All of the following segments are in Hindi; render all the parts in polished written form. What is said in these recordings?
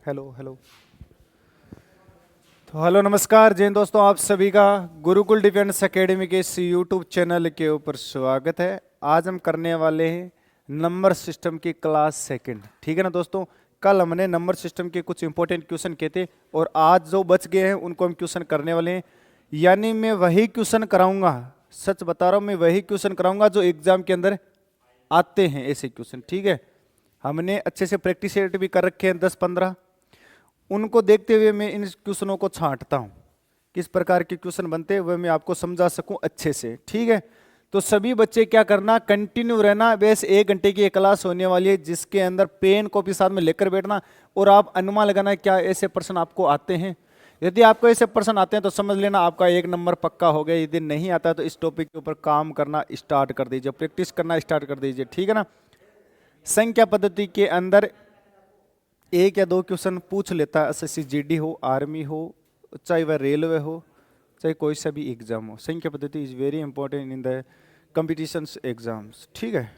Hello hello. तो हेलो नमस्कार जय हिंद दोस्तों, आप सभी का गुरुकुल डिफेंस एकेडमी के इस यूट्यूब चैनल के ऊपर स्वागत है। आज हम करने वाले हैं नंबर सिस्टम की क्लास सेकंड। ठीक है ना दोस्तों, कल हमने नंबर सिस्टम के कुछ इंपॉर्टेंट क्वेश्चन किए थे और आज जो बच गए हैं उनको हम क्वेश्चन करने वाले हैं। यानी मैं वही क्वेश्चन कराऊंगा, सच बता रहा हूँ, मैं वही क्वेश्चन कराऊंगा जो एग्जाम के अंदर आते हैं, ऐसे क्वेश्चन। ठीक है, हमने अच्छे से प्रैक्टिस सेट भी कर रखे हैं 10-15, उनको देखते हुए मैं इन क्वेश्चनों को छांटता हूं, किस प्रकार के क्वेश्चन बनते हैं वह मैं आपको समझा सकूं अच्छे से। ठीक है, तो सभी बच्चे क्या करना, कंटिन्यू रहना। बस 1 घंटे की एक क्लास होने वाली है जिसके अंदर पेन कॉपी साथ में लेकर बैठना और आप अनुमान लगाना क्या ऐसे प्रश्न आपको आते हैं। यदि आपको ऐसे प्रश्न आते हैं तो समझ लेना आपका 1 नंबर पक्का हो गया। यदि नहीं आता तो इस टॉपिक के ऊपर काम करना स्टार्ट कर दीजिए, प्रैक्टिस करना स्टार्ट कर दीजिए। ठीक है ना, संख्या पद्धति के अंदर 1 या 2 क्वेश्चन पूछ लेता है, एसएससी जीडी हो, आर्मी हो, चाहे वह रेलवे हो, चाहे कोई सा भी एग्जाम हो। संख्या पद्धति is very important in the competitions exams. ठीक है,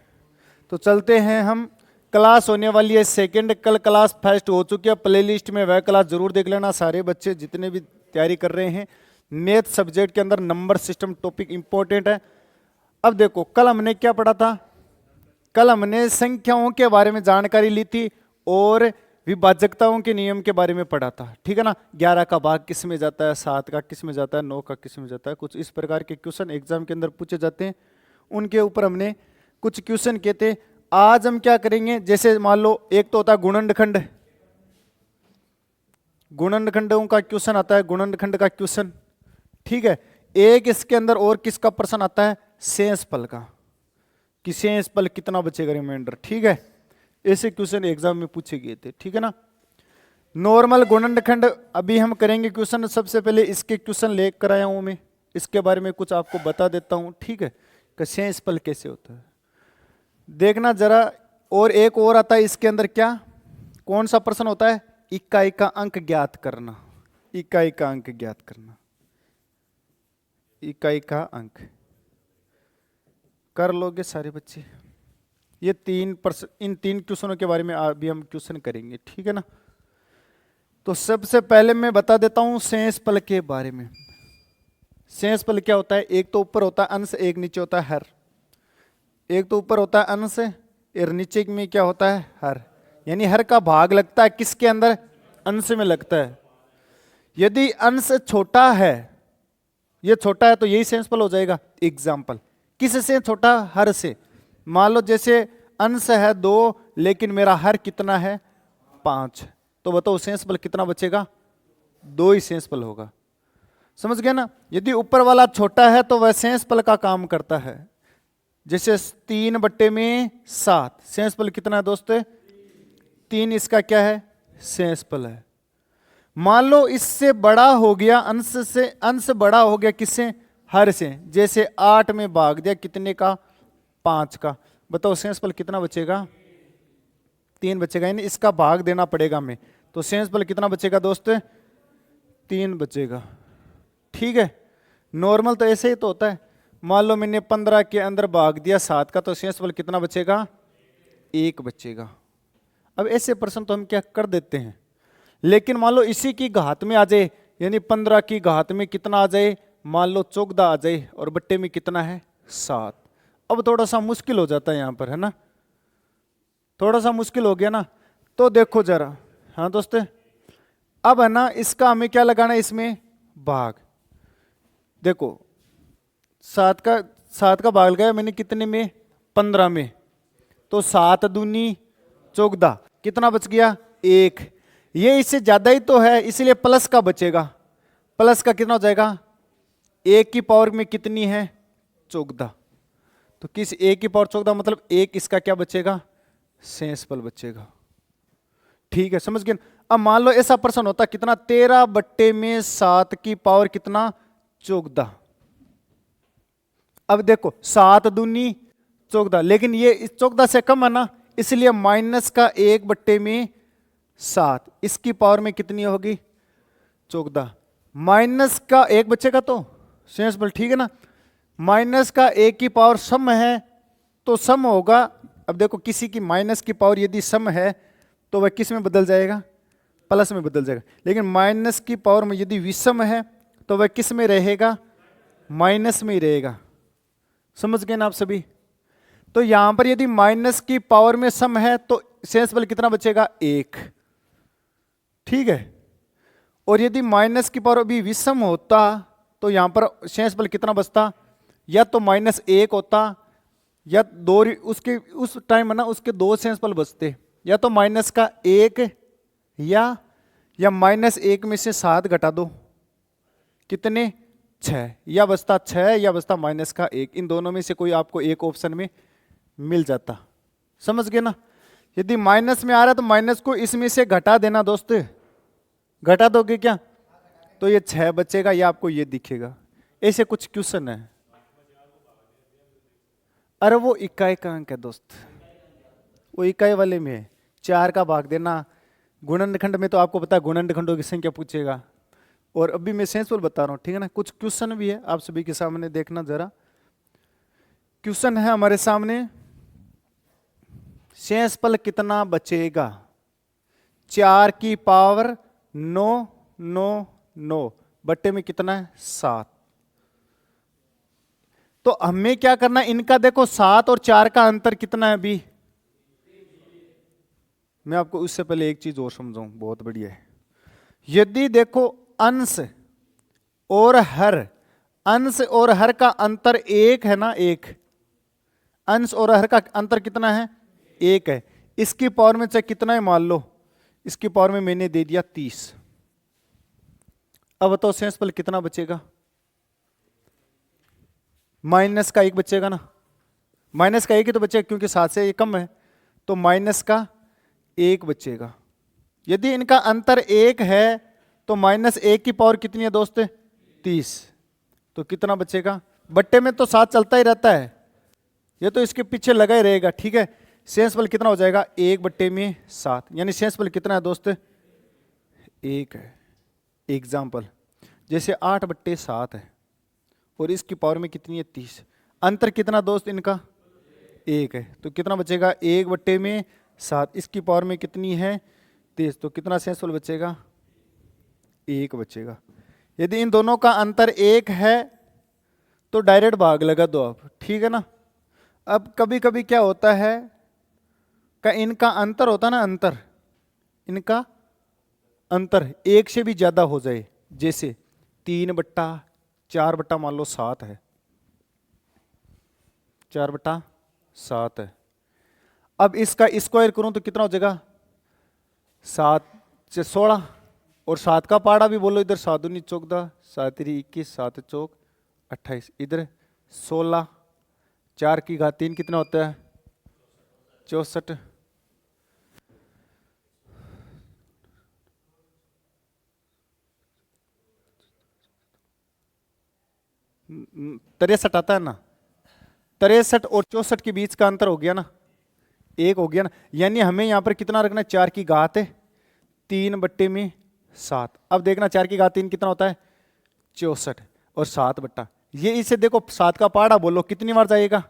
तो चलते हैं हम। क्लास होने वाली है सेकंड, कल क्लास फर्स्ट हो चुकी है, प्ले लिस्ट में वह क्लास जरूर देख लेना सारे बच्चे जितने भी तैयारी कर रहे हैं। मैथ सब्जेक्ट के अंदर नंबर सिस्टम टॉपिक इंपॉर्टेंट है। अब देखो, कल हमने क्या पढ़ा था, कल हमने संख्याओं के बारे में जानकारी ली थी और विभाजकताओं के नियम के बारे में पढ़ा था। ठीक है ना, 11 का भाग किस में जाता है, 7 का किस में जाता है, 9 का किस में जाता है, कुछ इस प्रकार के क्वेश्चन एग्जाम के अंदर पूछे जाते हैं। उनके ऊपर हमने कुछ क्वेश्चन किए थे। आज हम क्या करेंगे, जैसे मान लो एक तो होता है गुणनखंड, गुणनखंडों का क्वेश्चन आता है, गुणनखंड का क्वेश्चन। ठीक है, एक इसके अंदर और किसका प्रश्न आता है, शेषफल का, कि शेषफल कितना बचेगा रिमाइंडर। ठीक है, ऐसे क्वेश्चन एग्जाम में पूछे गए थे। ठीक है ना, नॉर्मल गुणनखंड अभी हम करेंगे क्वेश्चन। सबसे पहले इसके क्वेश्चन लेकर आया हूं मैं, इसके बारे में कुछ आपको बता देता हूं। ठीक है, कि शेषफल कैसे होता है देखना जरा। और एक और आता है इसके अंदर, क्या कौन सा प्रश्न होता है, इकाई का अंक ज्ञात करना। इकाई का अंक ज्ञात करना, इकाई का अंक कर लोगे सारे बच्चे। ये इन 3 क्वेश्चनों के बारे में अभी हम क्वेश्चन करेंगे। ठीक है ना, तो सबसे पहले मैं बता देता हूं शेषफल के बारे में। शेषफल क्या होता है, एक तो ऊपर होता है अंश, एक नीचे होता है हर। एक तो ऊपर होता है अंश और नीचे में क्या होता है, हर। यानी हर का भाग लगता है किसके अंदर, अंश में लगता है। यदि अंश छोटा है, ये छोटा है तो यही शेषफल हो जाएगा। एग्जाम्पल, किससे छोटा, हर से। मान लो जैसे अंश है 2 लेकिन मेरा हर कितना है 5, तो बताओ शेषफल कितना बचेगा, 2 ही शेषफल होगा। समझ गए ना। यदि ऊपर वाला छोटा है तो वह शेषफल का काम करता है। जैसे 3/7, शेषफल कितना है दोस्तों, 3, इसका क्या है, शेषफल है। मान लो इससे बड़ा हो गया, अंश से अंश बड़ा हो गया किससे, हर से। जैसे 8 में भाग दिया कितने का, 5 का, बताओ शेषफल कितना बचेगा, 3 बचेगा। यानी इसका भाग देना पड़ेगा हमें, तो शेषफल कितना बचेगा दोस्तों, 3 बचेगा। ठीक है, नॉर्मल तो ऐसे ही तो होता है। मान लो मैंने 15 के अंदर भाग दिया 7 का, तो शेषफल कितना बचेगा, 1 बचेगा। अब ऐसे प्रश्न तो हम क्या कर देते हैं, लेकिन मान लो इसी की घात में आ जाए, यानी 15 की घात में कितना आ जाए, मान लो 14 आ जाए और बट्टे में कितना है 7। अब थोड़ा सा मुश्किल हो जाता है यहां पर, है ना, थोड़ा सा मुश्किल हो गया ना। तो देखो जरा, हाँ दोस्तों, अब है ना इसका हमें क्या लगाना है, इसमें भाग। देखो 7 का भाग लगाया मैंने कितने में, 15 में, तो 7 दूनी 14, कितना बच गया, 1। ये इससे ज्यादा ही तो है, इसलिए प्लस का बचेगा। प्लस का कितना हो जाएगा, 1 की पावर में कितनी है, 14। तो किस 1 की पावर 14 मतलब 1, इसका क्या बचेगा, शेषफल बचेगा। ठीक है, समझ गए। अब मान लो ऐसा प्रश्न होता कितना, 13/7 की पावर कितना, 14। अब देखो 7 दूनी 14, लेकिन ये इस 14 से कम है ना, इसलिए माइनस का 1/7, इसकी पावर में कितनी होगी, 14। माइनस का 1 बचेगा तो शेषफल। ठीक है ना, माइनस का 1 की पावर सम है तो सम होगा। अब देखो किसी की माइनस की पावर यदि सम है तो वह किस में बदल जाएगा, प्लस में बदल जाएगा। लेकिन माइनस की पावर में यदि विषम है तो वह किस में रहेगा? माइनस में ही रहेगा। समझ गए ना आप सभी? तो यहां पर यदि माइनस की पावर में सम है तो शेष बल कितना बचेगा? 1। ठीक है। और यदि माइनस की पावर अभी विषम होता तो यहां पर शेष बल कितना बचता? या तो -1 होता या दो, उसके उस टाइम है ना उसके 2 शेष बल बचते, या तो -1 या -1 में से 7 घटा दो, कितने? 6। या बचता 6 या बचता -1। इन दोनों में से कोई आपको एक ऑप्शन में मिल जाता। समझ गए ना? यदि माइनस में आ रहा है तो माइनस को इसमें से घटा देना दोस्त। घटा दोगे क्या? तो ये 6 बचेगा या आपको ये दिखेगा। ऐसे कुछ क्वेश्चन है। अरे वो इकाई का अंक है दोस्त, वो इकाई वाले में है। 4 का भाग देना। गुणनखंड में तो आपको पता है गुणनखंडों की संख्या पूछेगा। और अभी मैं शेषफल बता रहा हूं, ठीक है ना? कुछ क्वेश्चन भी है आप सभी के सामने, देखना जरा। क्वेश्चन है हमारे सामने, शेषफल कितना बचेगा? 4 की पावर 9 9 9 बट्टे में कितना है? 7। तो हमें क्या करना है? इनका देखो 7 और 4 का अंतर कितना है अभी? मैं आपको उससे पहले एक चीज और समझाऊं, बहुत बढ़िया है। यदि देखो अंश और हर का अंतर 1 है ना, 1 अंश और हर का अंतर कितना है? 1 है। इसकी पावर में चाहे कितना है मान लो, इसकी पावर में मैंने दे दिया 30। अब बताओ शेषफल कितना बचेगा? -1 बचेगा ना। -1 ही तो बचेगा क्योंकि 7 से ये कम है, तो -1 बचेगा। यदि इनका अंतर 1 है तो -1 की पावर कितनी है दोस्त? 30। तो कितना बचेगा? बट्टे में तो 7 चलता ही रहता है, ये तो इसके पीछे लगा ही रहेगा। ठीक है। शेषफल कितना हो जाएगा? 1/7। यानी शेषफल कितना है दोस्त? 1 है। एग्जाम्पल जैसे 8/7 है और इसकी पावर में कितनी है? 30। अंतर कितना दोस्त इनका? 1 है। तो कितना बचेगा? 1/7। इसकी पावर में कितनी है? 30। तो कितना शेषफल बचेगा? 1 बचेगा। यदि इन दोनों का अंतर 1 है तो डायरेक्ट भाग लगा दो आप। ठीक है ना? अब कभी कभी क्या होता है का इनका अंतर होता ना, अंतर इनका अंतर 1 से भी ज्यादा हो जाए, जैसे 3/4 मान लो 7 है, 4/7 है। अब इसका स्क्वायर करूं तो कितना हो जाएगा? 7 से 16 और 7 का पाड़ा भी बोलो इधर, 7 दूनी 14, 7 तिरी 21, 7 चौक 28, इधर 16, 4 की घात 3 कितना होता है? 64। तिरसठ आता है ना। 63 और 64 के बीच का अंतर हो गया ना, 1 हो गया ना। यानी हमें यहां पर कितना रखना है? 4 की घात 3/7। अब देखना 4 की घात 3 कितना होता है? 64 और 7 ये इसे देखो 7 का पहाड़ा बोलो कितनी बार जाएगा?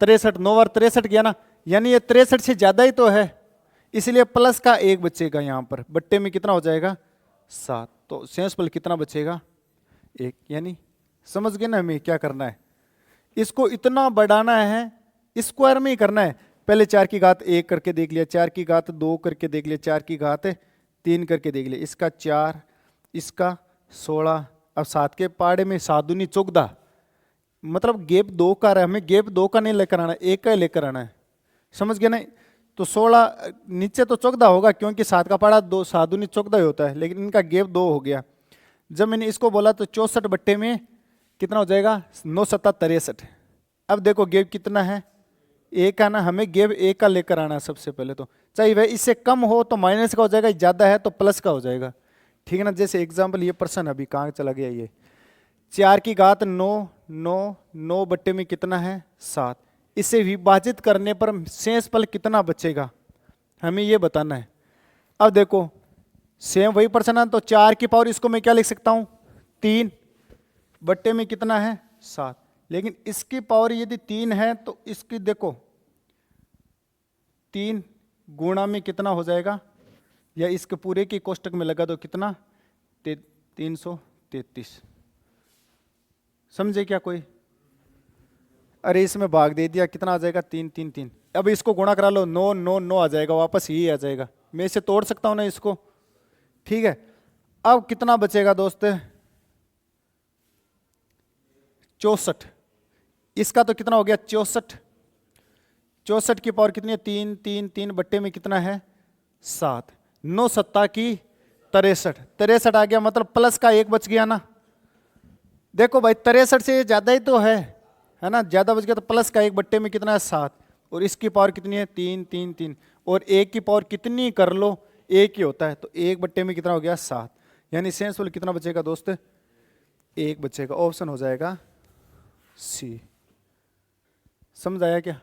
63। 9 बार 63 गया ना, यानी ये 63 से ज्यादा ही तो है, इसलिए प्लस का 1 बचेगा यहां पर। बट्टे में कितना हो जाएगा? 7। तो शेषफल कितना बचेगा? 1। यानी समझ गए ना हमें क्या करना है? इसको इतना बढ़ाना है, स्क्वायर में ही करना है। पहले 4 की घात 1 करके देख लिया, 4 की घात 2 करके देख लिया, 4 की घात 3 करके देख लिया, इसका 4, इसका 16। अब 7 के पहाड़े में 7 दूनी 14, मतलब गैप 2 का है, हमें गैप 2 का नहीं लेकर आना, 1 का ही लेकर आना है। समझ गए ना? तो 16 नीचे तो 14 होगा क्योंकि 7 का पहाड़ा 2, 7 दूनी 14 ही होता है, लेकिन इनका गैप 2 हो गया। जब मैंने इसको बोला तो 64 बट्टे में कितना हो जाएगा? 9 7 63। अब देखो गैप कितना है? 1 का ना, हमें गैप 1 का लेकर आना है सबसे पहले। तो चाहे वह इससे कम हो तो माइनस का हो जाएगा, ज्यादा है तो प्लस का हो जाएगा। ठीक है ना? जैसे एग्जाम्पल ये पर्सन अभी कहाँ चला गया, ये 4 की घात 9 9 9 बट्टे में कितना है? 7। इसे विभाजित करने पर शेषफल कितना बचेगा, हमें ये बताना है। अब देखो सेम वही पर्सन है, तो 4 की पावर इसको मैं क्या लिख सकता हूं? 3 बट्टे में कितना है? 7। लेकिन इसकी पावर यदि 3 है तो इसकी देखो 3 गुणा में कितना हो जाएगा? या इसके पूरे की कोष्टक में लगा दो कितना 333। समझे क्या कोई? अरे इसमें भाग दे दिया, कितना आ जाएगा 3 3 3। अब इसको गुणा करा लो, 9 9 9 आ जाएगा, वापस यही आ जाएगा। मैं इसे तोड़ सकता हूं ना इसको, ठीक है। अब कितना बचेगा दोस्त? 64। इसका तो कितना हो गया 64। 64 की पावर कितनी है? 3 3 3 बट्टे में कितना है 7। 9 सत्ता की 63। 63 आ गया, मतलब प्लस का 1 बच गया ना। देखो भाई 63 से ज्यादा ही तो है ना, ज्यादा बच गया तो प्लस का 1 बट्टे में कितना है 7। और इसकी पावर कितनी है 3 3 3। और 1 की पावर कितनी कर लो 1 ही होता है, तो 1 बट्टे में कितना हो गया 7। यानी सेंसफुल कितना बचेगा दोस्त? 1 बचेगा। ऑप्शन हो जाएगा सी। समझ आया क्या?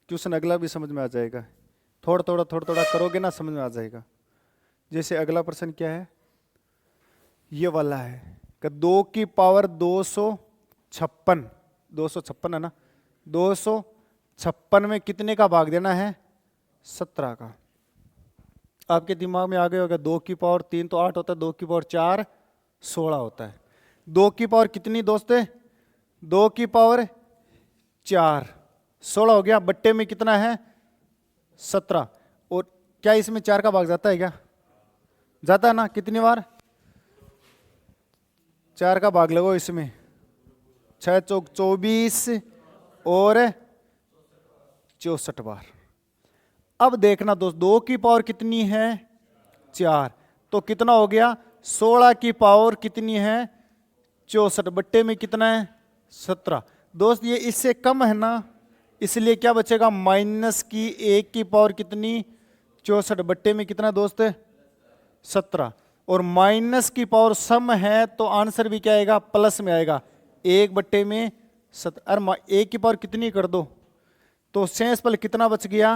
क्वेश्चन अगला भी समझ में आ जाएगा, थोड़ा थोड़ा करोगे ना समझ में आ जाएगा। जैसे अगला प्रश्न क्या है, ये वाला है कि 2 की पावर 256, 256 है ना, 256 में कितने का भाग देना है? 17 का। आपके दिमाग में आ गया होगा 2 की पावर 3 तो 8 होता है, 2 की पावर 4 16 होता है। 2 की पावर कितनी दोस्त? 2 की पावर 4 16 हो गया, बट्टे में कितना है 17। और क्या इसमें 4 का भाग जाता है क्या? जाता है ना। कितनी बार 4 का भाग लगो इसमें? 6 चौक 24 और 64 बार। अब देखना दोस्त 2 की पावर कितनी है 4, तो कितना हो गया 16 की पावर कितनी है 64, बट्टे में कितना है 17। दोस्त ये इससे कम है ना, इसलिए क्या बचेगा माइनस की 1 की पावर कितनी 64, बट्टे में कितना दोस्त 17। और माइनस की पावर सम है तो आंसर भी क्या आएगा प्लस में आएगा, 1 बट्टे में 17। अरे 1 की पावर कितनी कर दो तो शेष पल कितना बच गया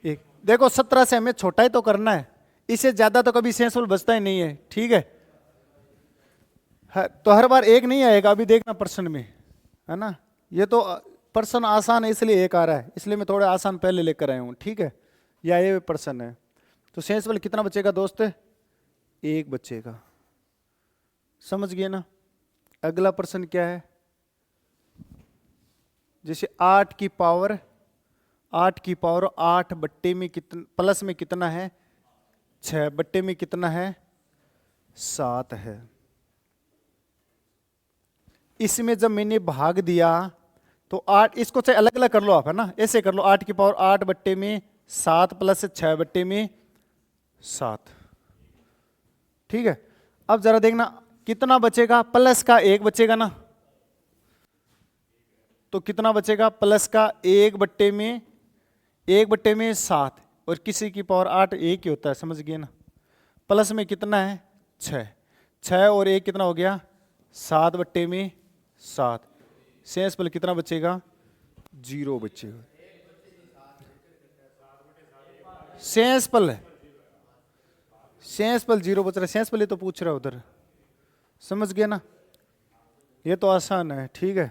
1। देखो 17 से हमें छोटा ही तो करना है, इससे ज्यादा तो कभी शेष पल बचता ही नहीं है, ठीक है। तो हर बार 1 नहीं आएगा, अभी देखना प्रश्न में, है ना। ये तो प्रश्न आसान है इसलिए 1 आ रहा है, इसलिए मैं थोड़ा आसान पहले लेकर आया हूं, ठीक है। या ये प्रश्न है तो शेष पल कितना बचेगा दोस्त 1 बचेगा। समझ गए ना। अगला प्रश्न क्या है, जैसे 8 की पावर 8 बट्टे में कितना प्लस में कितना है 6, बट्टे में कितना है 7 है। इसमें जब मैंने भाग दिया तो 8, इसको चाहे अलग अलग कर लो आप, है ना, ऐसे कर लो 8 की पावर 8 बट्टे में 7 प्लस 6 बट्टे में 7, ठीक है। अब जरा देखना कितना बचेगा, प्लस का 1 बचेगा ना, तो कितना बचेगा प्लस का 1 बट्टे में 7, और किसी की पावर 8 1 ही होता है, समझ गए ना। प्लस में कितना है 6 और 1 कितना हो गया 7 बट्टे में 7। शेष पल कितना बचेगा 0 बचेगा। शेष पल 0 बच रहा है, शेष पल ये तो पूछ रहा है उधर, समझ गए ना। ये तो आसान है, ठीक है।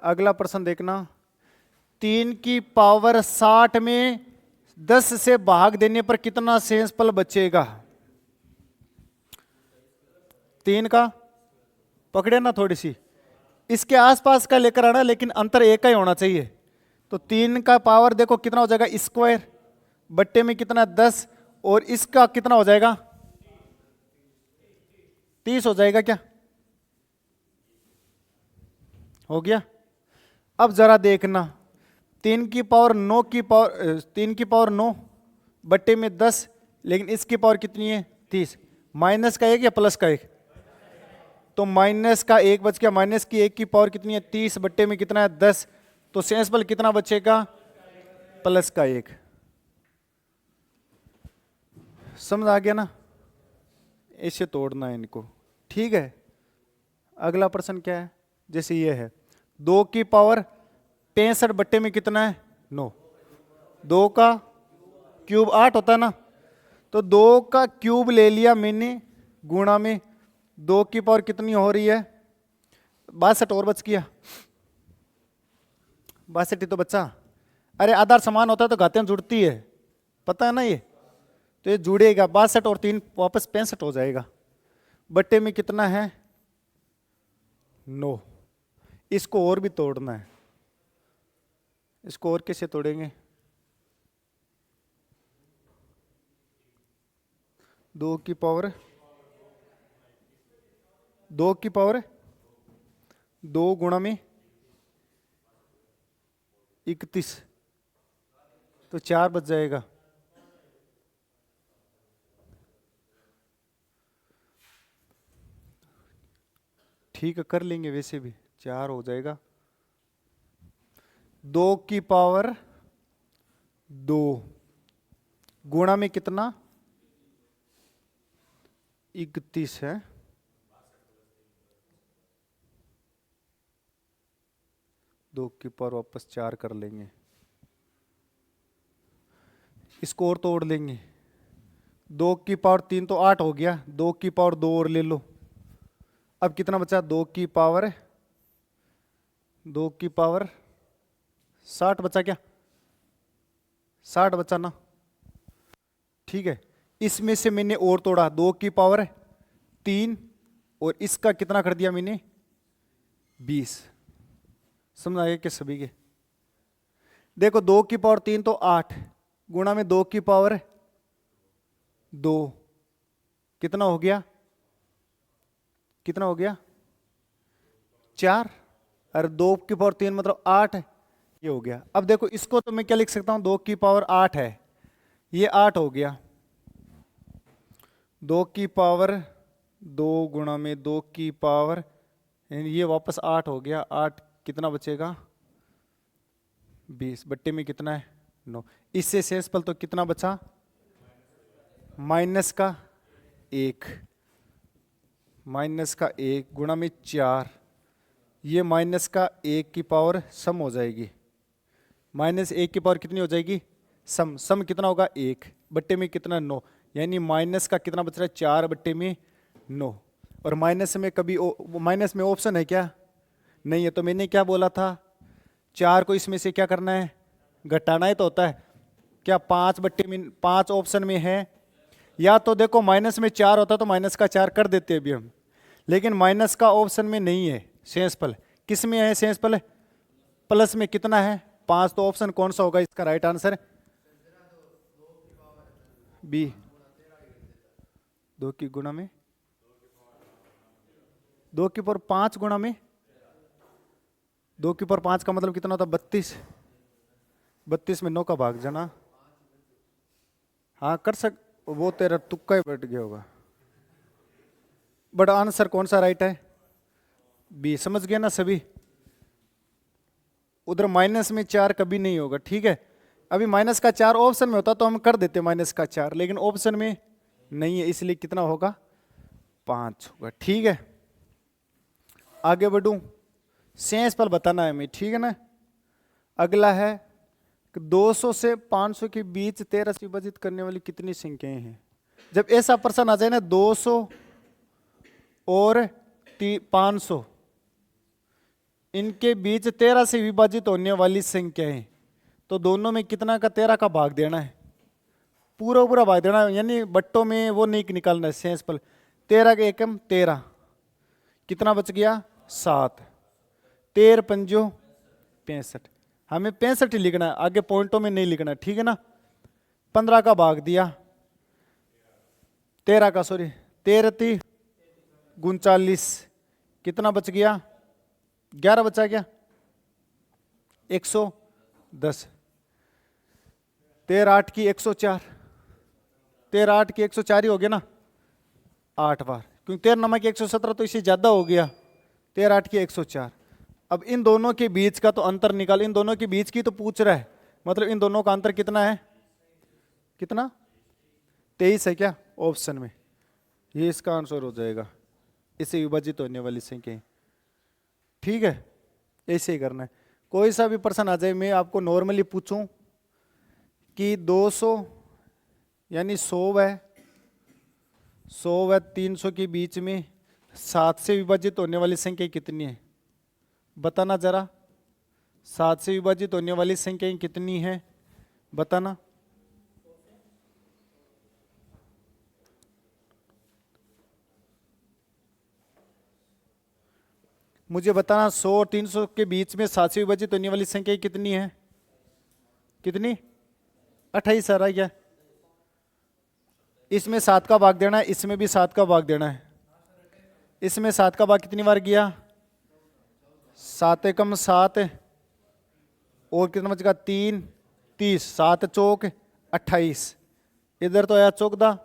अगला प्रश्न देखना, 3 की पावर 60 में 10 से भाग देने पर कितना शेषफल बचेगा। 3 का पकड़े ना, थोड़ी सी इसके आसपास का लेकर आना, लेकिन अंतर 1 का ही होना चाहिए। तो 3 का पावर देखो कितना हो जाएगा स्क्वायर, बट्टे में कितना 10, और इसका कितना हो जाएगा 30 हो जाएगा क्या, हो गया। अब जरा देखना 3 की पावर 9 बट्टे में 10, लेकिन इसकी पावर कितनी है 30, माइनस का 1 या प्लस का 1, तो माइनस का 1 बच गया। माइनस की 1 की पावर कितनी है 30, बट्टे में कितना है 10, तो शेषफल कितना बचेगा प्लस का 1। समझ आ गया ना, इसे तोड़ना है इनको, ठीक है। अगला प्रश्न क्या है, जैसे ये है 2 की पावर 65 बट्टे में कितना है 9, 2 का क्यूब 8 होता है ना, तो 2 का क्यूब ले लिया मैंने गुणा में 2 की पावर कितनी हो रही है 62, और बच गया 62 ही तो बच्चा। अरे आधार समान होता है तो घातें जुड़ती है, पता है ना ये, तो ये जुड़ेगा 62 और 3 वापस 65 हो जाएगा। बट्टे में कितना है 9। इसको और भी तोड़ना है, इसको और कैसे तोड़ेंगे, 2 की पावर 2 गुणा में 31, तो 4 बच जाएगा। ठीक है, कर लेंगे, वैसे भी 4 हो जाएगा। 2 की पावर 2 गुणा में कितना 31 है, 2 की पावर वापस 4 कर लेंगे, इसको और तोड़ लेंगे। 2 की पावर 3 तो 8 हो गया, 2 की पावर 2 और ले लो। अब कितना बचा, 2 की पावर 60 बचा क्या, 60 बचा ना। ठीक है, इसमें से मैंने और तोड़ा 2 की पावर 3 और इसका कितना कर दिया मैंने 20। समझ आए क्या सभी के? देखो 2 की पावर 3 तो 8 गुणा में 2 की पावर 2 कितना हो गया, 4। और 2 की पावर 3 मतलब 8 है, ये हो गया। अब देखो इसको तो मैं क्या लिख सकता हूं, 2 की पावर 8 है, ये 8 हो गया। 2 की पावर 2 गुणा में 2 की पावर, ये वापस 8 हो गया। 8 कितना बचेगा 20, बट्टे में कितना है 9। इससे शेषफल तो कितना बचा, माइनस का 1 गुणा में 4, ये माइनस का 1 की पावर सम हो जाएगी। माइनस 1 की पावर कितनी हो जाएगी, सम कितना होगा 1 बट्टे में कितना 9, यानी माइनस का कितना बच रहा है 4 बट्टे में 9। और माइनस में कभी माइनस में ऑप्शन है क्या, नहीं है। तो मैंने क्या बोला था, 4 को इसमें से क्या करना है, घटाना है तो होता है क्या, 5 बट्टे में 5 ऑप्शन में है। या तो देखो माइनस में 4 होता तो माइनस का 4 कर देते अभी हम, लेकिन माइनस का ऑप्शन में नहीं है। शेषफल किस में है, शेषफल प्लस में कितना है 5, तो ऑप्शन कौन सा होगा इसका राइट आंसर, बी। 2 की गुणा में 2 की पावर 5 गुणा में 2 की पावर 5 का मतलब कितना होता, 32। 32 में 9 का भाग जाना, हाँ कर सक, वो तेरा तुक्का ही बैठ गया होगा। बट आंसर कौन सा राइट है, बी। समझ गया ना सभी? उधर माइनस में 4 कभी नहीं होगा, ठीक है। अभी माइनस का 4 ऑप्शन में होता तो हम कर देते माइनस का 4, लेकिन ऑप्शन में नहीं है, इसलिए कितना होगा 5 होगा। ठीक है, आगे बढ़ूं, शेषफल बताना है हमें, ठीक है ना। अगला है 200 से 500 के बीच 13 से विभाजित करने वाली कितनी संख्याएं हैं। जब ऐसा प्रश्न आ जाए ना 200 और 500 इनके बीच 13 से विभाजित होने वाली संख्याएं, तो दोनों में कितना का 13 का भाग देना है, पूरा पूरा भाग देना है, यानी बट्टों में वो नहीं निकालना है शेषफल। 13 के एकम 13, कितना बच गया 7, 13 पंजो 65, हमें 65 ही लिखना है, आगे पॉइंटों में नहीं लिखना है, ठीक है ना। 15 का भाग दिया 13 का, सॉरी 13 × 39, कितना बच गया 11 बचा क्या 110। 13 8 की 104, 13 8 की 104 ही हो गया ना 8 बार, क्योंकि 13 नमक की 117 तो इससे ज्यादा हो गया। 13 8 की 104। अब इन दोनों के बीच का तो अंतर निकाल, इन दोनों के बीच की तो पूछ रहा है, मतलब इन दोनों का अंतर कितना है, कितना 23 है क्या ऑप्शन में, ये इसका आंसर हो जाएगा। इससे विभाजित होने वाली संख्या, ठीक है, ऐसे ही करना है। कोई सा भी प्रश्न आ जाए, मैं आपको नॉर्मली पूछूं कि 200 यानी 100 है 300 के बीच में 7 से विभाजित होने वाली संख्या कितनी है, बताना जरा। 7 से विभाजित होने वाली संख्या कितनी है बताना। मुझे बताना 100 और 300 के बीच में 7 से विभाजित होने वाली संख्या कितनी है? कितनी? 28 आ रहा है क्या? इसमें 7 का भाग देना है, इसमें भी 7 का भाग देना है। इसमें 7 का भाग कितनी बार किया? 7 एकम 7 और कितना बचेगा? 3 30, 7 चौक 28। इधर तो आया 14,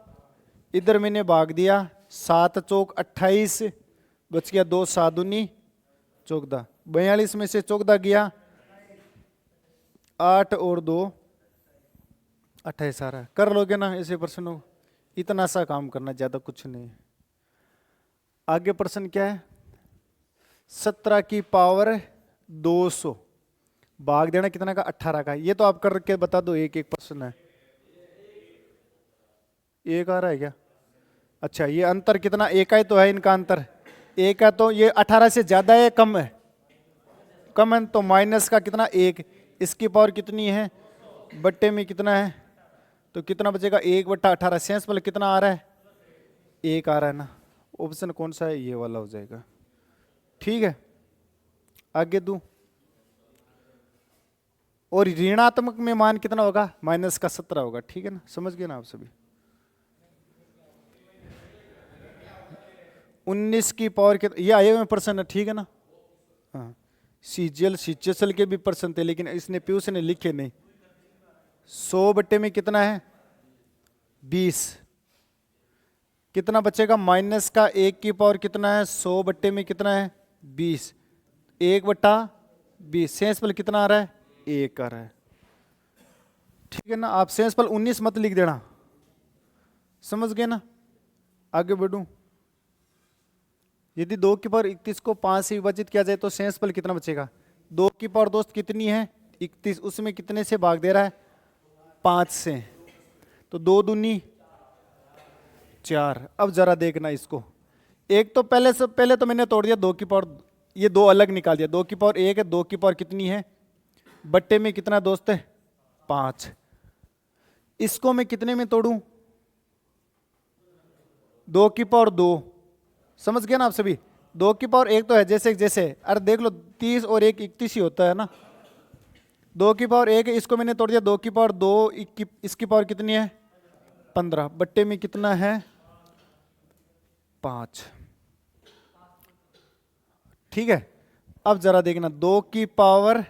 इधर मैंने भाग दिया 7 चौक 28, बच गया 2 7 दूनी 14। 42 में से 14 गया, 8 और 2 28 आ रहा है। कर लोगे ना ऐसे प्रश्न हो? इतना सा काम करना, ज्यादा कुछ नहीं। आगे प्रश्न क्या है? 17 की पावर 200 भाग देना कितना का? 18 का। ये तो आप करके बता दो, एक एक प्रश्न है। एक आ रहा है क्या? अच्छा, ये अंतर कितना? एक ही तो है इनका अंतर, एक है। तो ये 18 से ज्यादा है कम है? कम है, तो माइनस का कितना? 1। इसकी पावर कितनी है? बट्टे में कितना है? तो कितना बचेगा? 1/18। सेंस वाला कितना आ रहा है? 1 आ रहा है ना। ऑप्शन कौन सा है? ये वाला हो जाएगा। ठीक है, आगे दूं। और ऋणात्मक में मान कितना होगा? माइनस का 17 होगा। ठीक है ना, समझ गए ना आप सभी? 19 की पावर के ये आए हुए प्रश्न है, ठीक है ना? हाँ, सीजीएल सीचेसल के भी प्रश्न थे, लेकिन इसने पीयूष ने लिखे नहीं। 100 बट्टे में कितना है? 20। कितना बचेगा? माइनस का 1 की पावर कितना है? 100 बट्टे में कितना है? 20। 1/20। सेंसफल कितना आ रहा है? 1 आ रहा है। ठीक है ना? आप सेंसफल 19 मत लिख देना, समझ गए ना? आगे बढ़ूं। यदि 2 की पावर 31 को 5 से विभाजित किया जाए तो सेंसफल कितना बचेगा? 2 की पावर दोस्त कितनी है? 31। उसमें कितने से भाग दे रहा है? 5 से। तो 2 दूनी 4। अब जरा देखना इसको। एक तो पहले तो मैंने तोड़ दिया 2 की पावर, ये 2 अलग निकाल दिया। 2 की पावर 1 है, 2 की पावर कितनी है? बट्टे में कितना दोस्त है? 5। इसको मैं कितने में तोड़ूं? 2 की पावर 2। समझ गए ना आप सभी? 2 की पावर 1 तो है जैसे जैसे, अरे देख लो 30 और 1 31 ही होता है ना। 2 की पावर 1 है, इसको मैंने तोड़ दिया 2 की पावर 2, इसकी पावर कितनी है? 15। बट्टे में कितना है? 5। ठीक है, अब जरा देखना 2 की पावर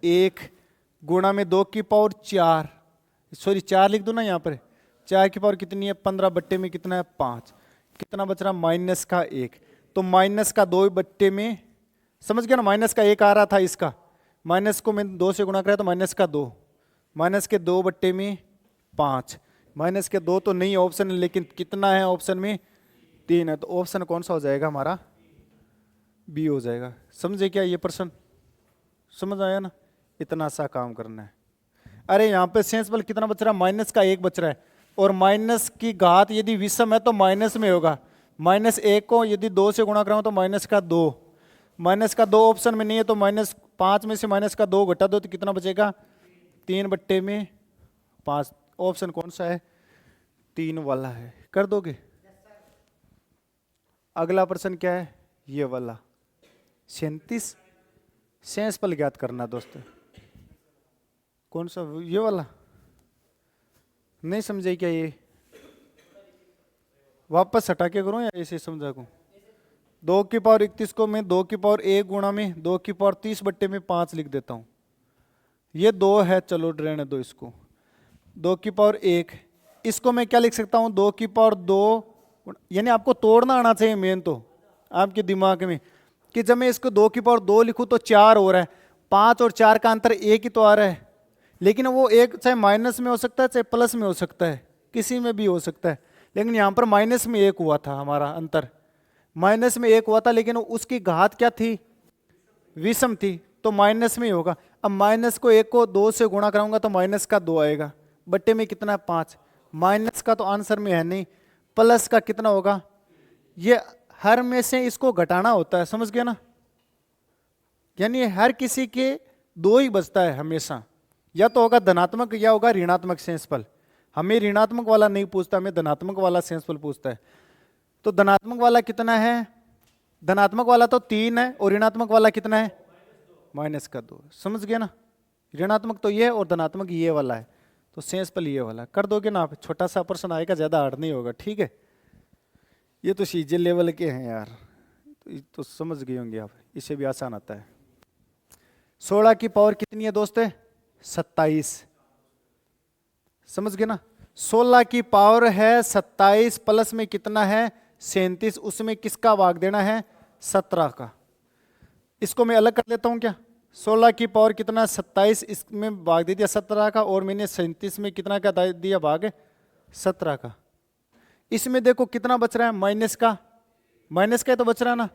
1 गुणा में 2 की पावर 4, सॉरी 4 लिख दो ना यहाँ पर। 4 की पावर कितनी है? 15। बट्टे में कितना है? 5। कितना बच रहा? माइनस का 1। तो माइनस का 2 बट्टे में, समझ गया ना? माइनस का 1 आ रहा था इसका, माइनस को मैं 2 से गुणा करा तो माइनस का 2, माइनस के 2 बट्टे में 5। माइनस के 2 तो नहीं ऑप्शन है, लेकिन कितना है ऑप्शन में? 3 है। तो ऑप्शन कौन सा हो जाएगा हमारा? बी हो जाएगा। समझे क्या ये प्रश्न? समझ आया ना? इतना सा काम करना है। अरे यहाँ पे सेंस बल कितना बच रहा है? माइनस का 1 बच रहा है। और माइनस की घात यदि विषम है तो माइनस में होगा। -1 को यदि 2 से गुणा कराऊं तो माइनस का 2। माइनस का 2 ऑप्शन में नहीं है, तो -5 में से माइनस का 2 घटा दो तो कितना बचेगा? 3 बट्टे में 5। ऑप्शन कौन सा है? 3 वाला है। कर दोगे? अगला प्रश्न क्या है? ये वाला 37। सेंस पल ज्ञात करना दोस्तों। कौन सा? ये वाला नहीं समझे क्या? ये वापस हटा के करूं या ऐसे समझा करूं? 2 की पावर 31 को मैं 2 की पावर 1 गुणा में 2 की पावर 30 बट्टे में 5 लिख देता हूं। ये 2 है, चलो रहने दो इसको। 2 की पावर 1, इसको मैं क्या लिख सकता हूं? 2 की पावर 2, यानी आपको तोड़ना आना चाहिए मेन तो आपके दिमाग में, कि जब मैं इसको 2 की पावर 2 लिखूं तो 4 हो रहा है। 5 और 4 का अंतर 1 ही तो आ रहा है, लेकिन वो एक चाहे माइनस में हो सकता है चाहे प्लस में हो सकता है, किसी में भी हो सकता है। लेकिन यहां पर माइनस में 1 हुआ था, हमारा अंतर माइनस में 1 हुआ था, लेकिन उसकी घात क्या थी? विषम थी, तो माइनस में ही होगा। अब माइनस को 1 को 2 से गुणा कराऊंगा तो माइनस का 2 आएगा। बट्टे में कितना है? 5। माइनस का तो आंसर में है नहीं, प्लस का कितना होगा? ये हर में से इसको घटाना होता है, समझ गया ना? यानी हर किसी के 2 ही बचता है हमेशा, या तो होगा धनात्मक या होगा ऋणात्मक सेंसफल। हमें ऋणात्मक वाला नहीं पूछता, हमें धनात्मक वाला सेंसफल पूछता है। तो धनात्मक वाला कितना है? धनात्मक वाला तो 3 है और ऋणात्मक वाला कितना है? माइनस का 2। समझ गए ना? ऋणात्मक तो ये और धनात्मक ये वाला है, तो शेष पल ये वाला कर दोगे ना आप। छोटा सा प्रश्न आएगा, ज्यादा हार्ड नहीं होगा, ठीक है? ये तो सीजे लेवल के हैं यार, तो समझ गए होंगे आप, इससे भी आसान आता है। 16 की पावर कितनी है दोस्त? 27। समझ गए ना? 16 की पावर है 27 प्लस में कितना है? 37। उसमें किसका भाग देना है? 17 का। इसको मैं अलग कर लेता हूं क्या? 16 की पावर कितना? 27, इसमें भाग दे दिया 17 का, और मैंने 37 में कितना का दिया भाग? 17 का। इसमें देखो कितना बच रहा है? माइनस का। माइनस का तो बच रहा है ना,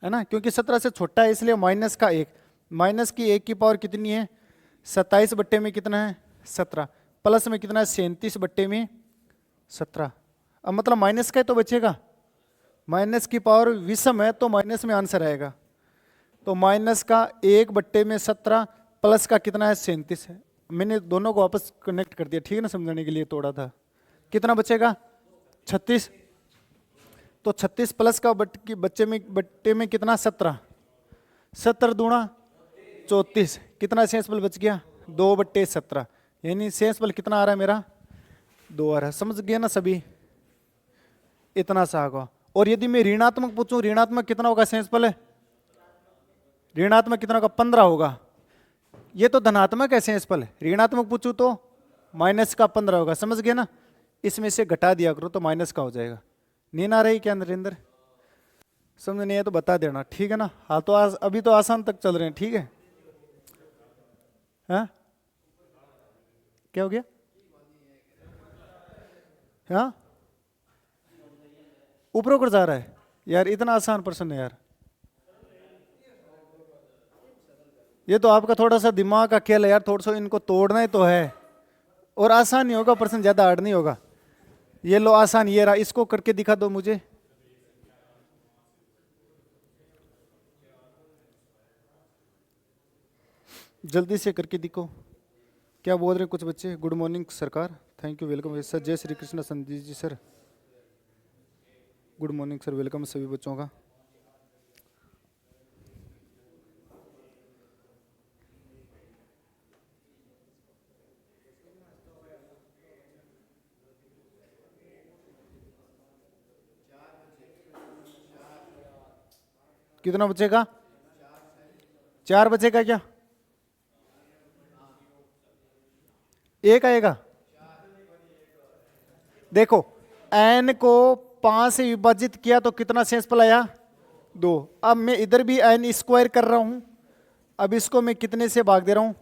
है ना? क्योंकि 17 से छोटा है इसलिए माइनस का 1। माइनस की 1 की पावर कितनी है? 27 बट्टे में कितना है? 17। प्लस में कितना है? 37 बट्टे में 17। अब मतलब माइनस का तो बचेगा। माइनस की पावर विषम है तो माइनस में आंसर आएगा। तो माइनस का 1 बट्टे में 17 प्लस का कितना है? 37 है। मैंने दोनों को वापस कनेक्ट कर दिया, ठीक है ना? समझाने के लिए तोड़ा था। कितना बचेगा? 36। तो 36 प्लस का बट्टे में कितना? 17। 17 दूना 34। कितना शेष बल बच गया? 2 बट्टे 17। यानी शेष बल कितना आ रहा है मेरा? 2 आ रहा है। समझ गए ना सभी? इतना सा होगा। और यदि मैं ऋणात्मक पूछूं, ऋणात्मक कितना होगा शेष बल? ऋणात्मक कितना होगा? 15 होगा। ये तो धनात्मक है शेष बल, ऋणात्मक पूछूं तो माइनस का 15 होगा। समझ गए ना? इसमें से घटा दिया करो तो माइनस का हो जाएगा। नींद आ रही क्या नरेंद्र? समझ नहीं है तो बता देना, ठीक है ना? हाँ तो अभी तो आसान तक चल रहे हैं, ठीक है? हाँ क्या हो गया? हाँ ऊपर ऊपर जा रहा है यार, इतना आसान प्रश्न है यार। ये तो आपका थोड़ा सा दिमाग का खेल है यार, थोड़ा सा इनको तोड़ना ही तो है। और आसान नहीं होगा प्रश्न, ज्यादा हार्ड नहीं होगा। ये लो आसान, ये रहा, इसको करके दिखा दो मुझे। जल्दी से करके दिखो। क्या बोल रहे हैं कुछ बच्चे? गुड मॉर्निंग सरकार, थैंक यू, वेलकम सर। जय Shri Krishna Sandeep ji sir, good morning sir, welcome सभी बच्चों का। कितना बचेगा? 4 बचेगा क्या? 1 आएगा। देखो n को 5 से विभाजित किया तो कितना शेषफल आया? 2। अब मैं इधर भी n स्क्वायर कर रहा हूं। अब इसको मैं कितने से भाग दे रहा हूं?